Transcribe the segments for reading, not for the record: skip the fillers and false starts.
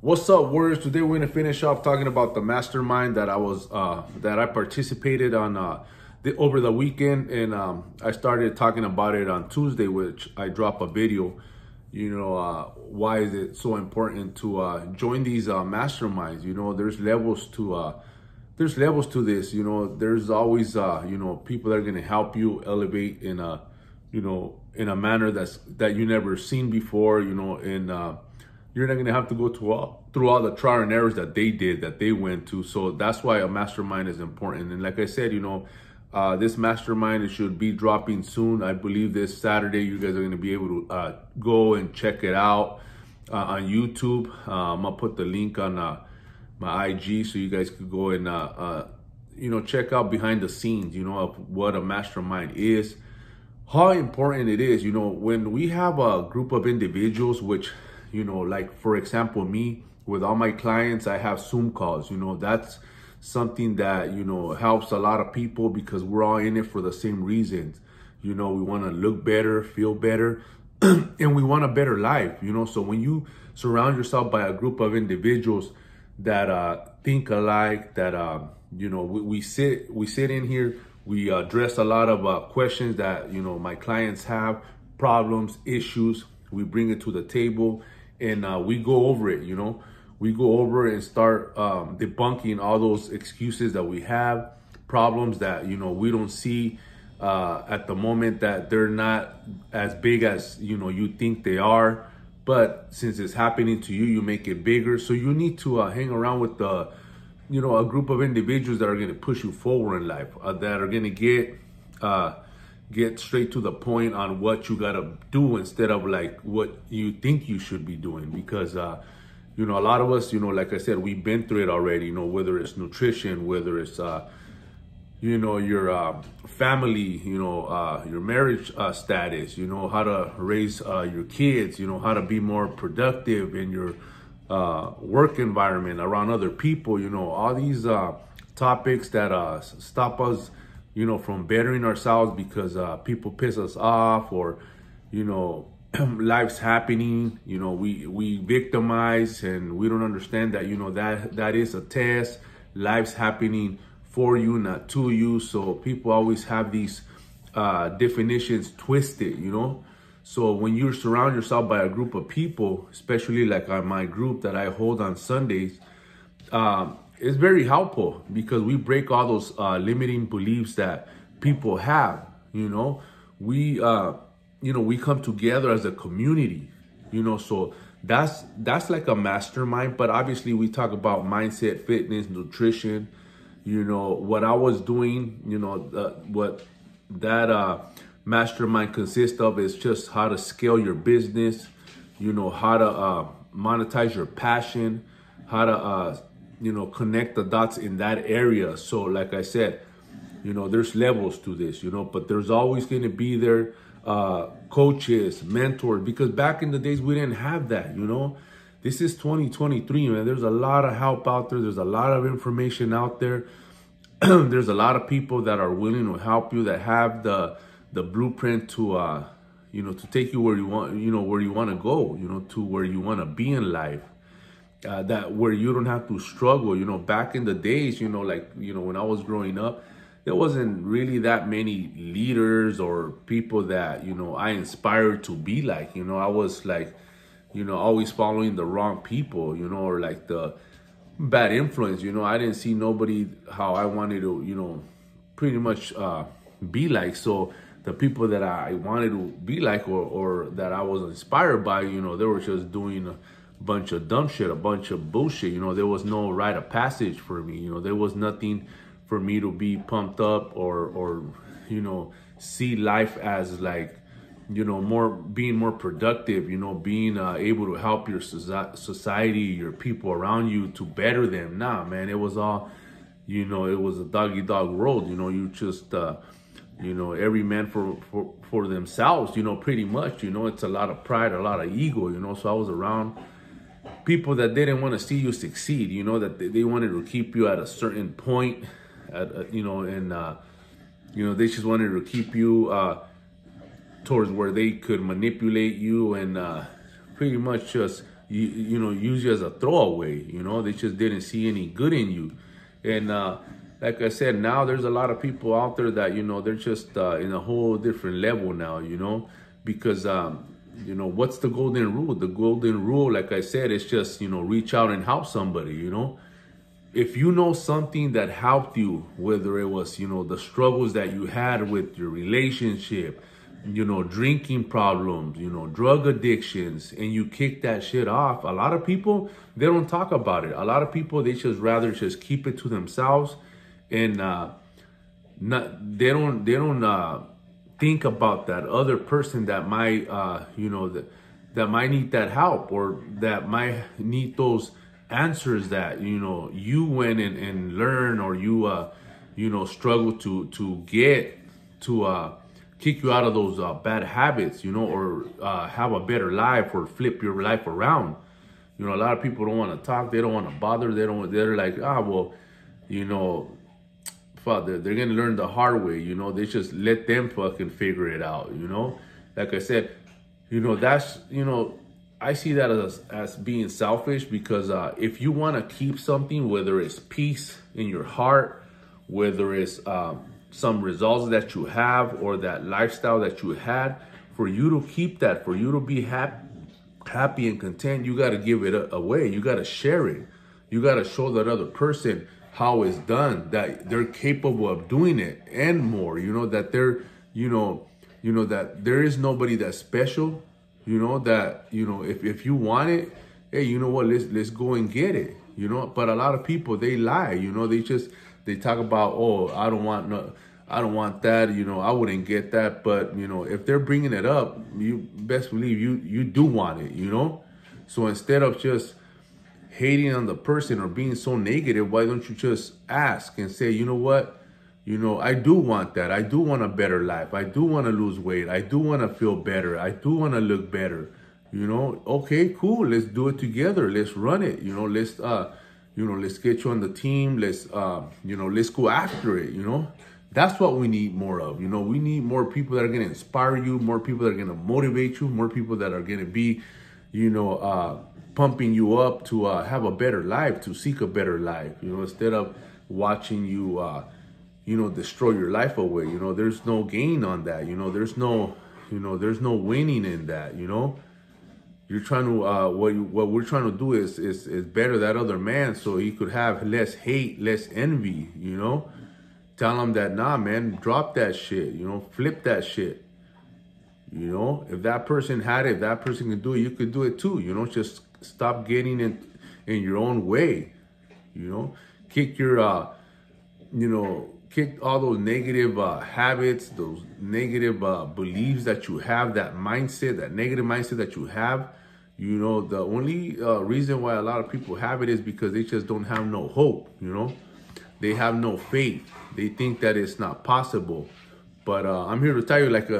What's up, Warriors? Today we're gonna finish off talking about the mastermind that I participated on over the weekend, and I started talking about it on Tuesday, which I dropped a video. Why is it so important to join these masterminds? There's levels to this. There's always people that are gonna help you elevate in a manner that you never seen before. You're not going to have to go through all the trial and errors that they went to. So that's why a mastermind is important. And like I said, this mastermind, it should be dropping soon. I believe this Saturday, you guys are going to be able to go and check it out on YouTube. I'm going to put the link on my IG so you guys could go and, check out behind the scenes, of what a mastermind is, how important it is. When we have a group of individuals, which, like for example, me with all my clients, I have Zoom calls. That's something that, helps a lot of people because we're all in it for the same reasons. We want to look better, feel better, and we want a better life, So when you surround yourself by a group of individuals that think alike, that, we sit in here, we address a lot of questions that, my clients have, problems, issues, we bring it to the table. And we go over it, we go over and start debunking all those excuses that we have, problems that, we don't see at the moment, that they're not as big as, you think they are. But since it's happening to you, you make it bigger. So you need to hang around with a group of individuals that are going to push you forward in life, that are going to get straight to the point on what you got to do instead of like what you think you should be doing. Because, a lot of us, like I said, we've been through it already, whether it's nutrition, whether it's, your family, your marriage status, how to raise your kids, how to be more productive in your work environment around other people, all these topics that stop us from bettering ourselves because people piss us off, or, life's happening, we victimize, and we don't understand that, that is a test. Life's happening for you, not to you. So people always have these definitions twisted, So when you surround yourself by a group of people, especially like on my group that I hold on Sundays, it's very helpful because we break all those limiting beliefs that people have. We come together as a community. So that's like a mastermind. But obviously, we talk about mindset, fitness, nutrition. What I was doing. What that mastermind consists of is just how to scale your business. How to monetize your passion. How to connect the dots in that area. So like I said, there's levels to this, but there's always going to be there coaches, mentors, because back in the days, we didn't have that, This is 2023, man. There's a lot of help out there. There's a lot of information out there. There's a lot of people that are willing to help you, that have the blueprint to, to take you where you want, where you want to go, to where you want to be in life. That where you don't have to struggle, back in the days, when I was growing up, there wasn't really that many leaders or people that, I inspired to be like, I was like, always following the wrong people, or like the bad influence, I didn't see nobody how I wanted to, pretty much be like. So the people that I wanted to be like, or that I was inspired by, they were just doing bunch of dumb shit, a bunch of bullshit. There was no rite of passage for me. There was nothing for me to be pumped up or see life as like, being more productive, being able to help your society, your people around you, to better them. Nah, man, it was all, it was a doggy dog world. You just, every man for themselves, pretty much, it's a lot of pride, a lot of ego, So I was around people that didn't want to see you succeed, that they wanted to keep you at a certain point, they just wanted to keep you towards where they could manipulate you and pretty much just use you as a throwaway. They just didn't see any good in you. And like I said, now there's a lot of people out there that, they're just in a whole different level now, because, what's the golden rule? The golden rule, like I said, is just, reach out and help somebody, If you know something that helped you, whether it was, the struggles that you had with your relationship, drinking problems, drug addictions, and you kick that shit off, a lot of people, they don't talk about it. A lot of people, they just rather just keep it to themselves, and they don't think about that other person that might, that might need that help, or that might need those answers that, you went and learn, or you struggle to get to, kick you out of those bad habits, or have a better life, or flip your life around. A lot of people don't want to talk. They don't want to bother. They're like, well, fuck, they're going to learn the hard way. They just let them fucking figure it out. Like I said, that's, I see that as being selfish, because if you want to keep something, whether it's peace in your heart, whether it's some results that you have, or that lifestyle that you had, for you to keep that, for you to be happy and content, you got to give it away. You got to share it. You got to show that other person how it's done, that they're capable of doing it and more, that they're, that there is nobody that's special, that, if you want it, hey, you know what, let's go and get it, but a lot of people, they lie, they talk about, oh, I don't want that, I wouldn't get that. But, if they're bringing it up, you best believe you do want it, So instead of just hating on the person or being so negative, why don't you just ask and say, you know what, I do want that. I do want a better life. I do want to lose weight. I do want to feel better. I do want to look better. Okay, cool. Let's do it together. Let's run it. Let's get you on the team. Let's go after it. That's what we need more of. We need more people that are going to inspire you, more people that are going to motivate you, more people that are going to be, pumping you up to have a better life, to seek a better life, instead of watching you, destroy your life away. There's no gain on that. There's no winning in that. You're trying to, what we're trying to do is better that other man, so he could have less hate, less envy, Tell him that, nah, man, drop that shit, flip that shit. If that person had it, if that person can do it, you could do it too. Just stop getting in your own way. Kick your, kick all those negative habits, those negative beliefs that you have, that mindset, that negative mindset that you have. The only reason why a lot of people have it is because they just don't have no hope. They have no faith. They think that it's not possible. But I'm here to tell you, like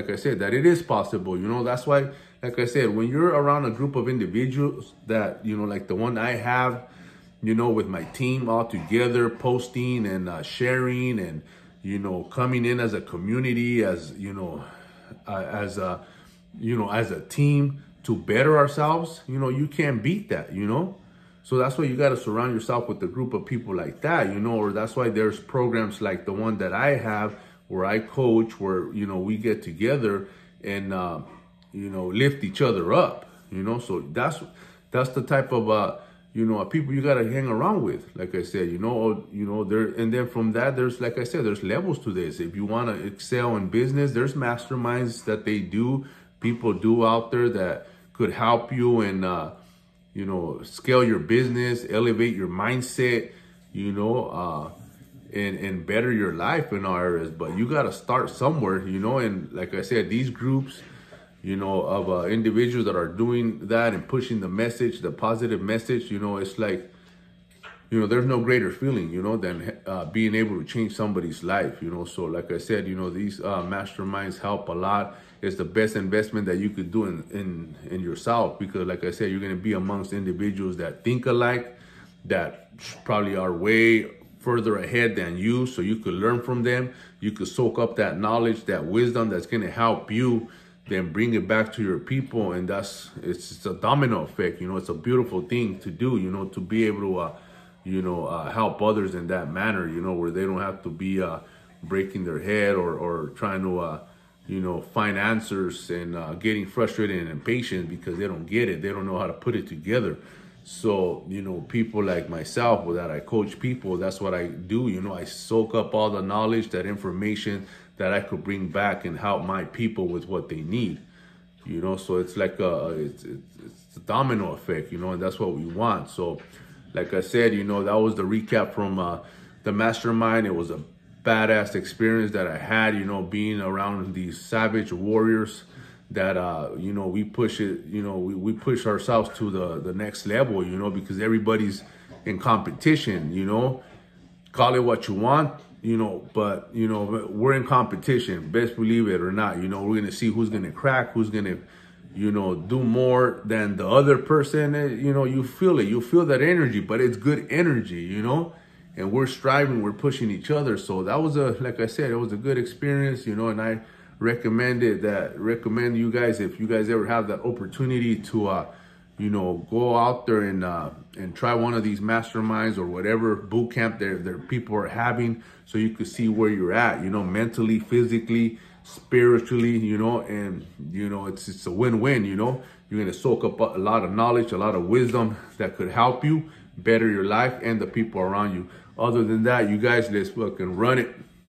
I said, that it is possible. That's why, like I said, when you're around a group of individuals that, like the one I have, with my team all together, posting and sharing, and, coming in as a community, as a team to better ourselves, you can't beat that, So that's why you got to surround yourself with a group of people like that, or that's why there's programs like the one that I have, where I coach, where, we get together and, lift each other up, So that's the type of, people you got to hang around with. Like I said, there, and then from that, there's, like I said, there's levels to this. If you want to excel in business, there's masterminds that people do out there that could help you and, scale your business, elevate your mindset, and better your life in all areas. But you got to start somewhere, and like I said, these groups, of individuals that are doing that and pushing the message, the positive message, it's like, there's no greater feeling, than being able to change somebody's life, So like I said, these masterminds help a lot. It's the best investment that you could do in yourself, because like I said, you're going to be amongst individuals that think alike, that probably are way further ahead than you, so you could learn from them. You could soak up that knowledge, that wisdom that's going to help you then bring it back to your people. And it's a domino effect. You know, it's a beautiful thing to do, you know, to be able to, help others in that manner, you know, where they don't have to be breaking their head or trying to, find answers and getting frustrated and impatient because they don't get it. They don't know how to put it together. So, you know, people like myself, that I coach people, that's what I do. You know, I soak up all the knowledge, that information that I could bring back and help my people with what they need. You know, so it's like it's a domino effect, you know, and that's what we want. So, like I said, you know, that was the recap from the Mastermind. It was a badass experience that I had, you know, being around these savage warriors that, we push it, we push ourselves to the next level, you know, because everybody's in competition, you know, call it what you want, you know, but, you know, we're in competition, best believe it or not, you know, we're going to see who's going to crack, who's going to, do more than the other person. You know, you feel it, you feel that energy, but it's good energy, you know, and we're striving, we're pushing each other. So that was like I said, it was a good experience, you know, and I recommend you guys, if you guys ever have that opportunity to, go out there and try one of these masterminds or whatever boot camp their people are having, so you can see where you're at, you know, mentally, physically, spiritually, you know, and, you know, it's a win-win, you know. You're going to soak up a lot of knowledge, a lot of wisdom that could help you better your life and the people around you. Other than that, you guys, let's fucking run it.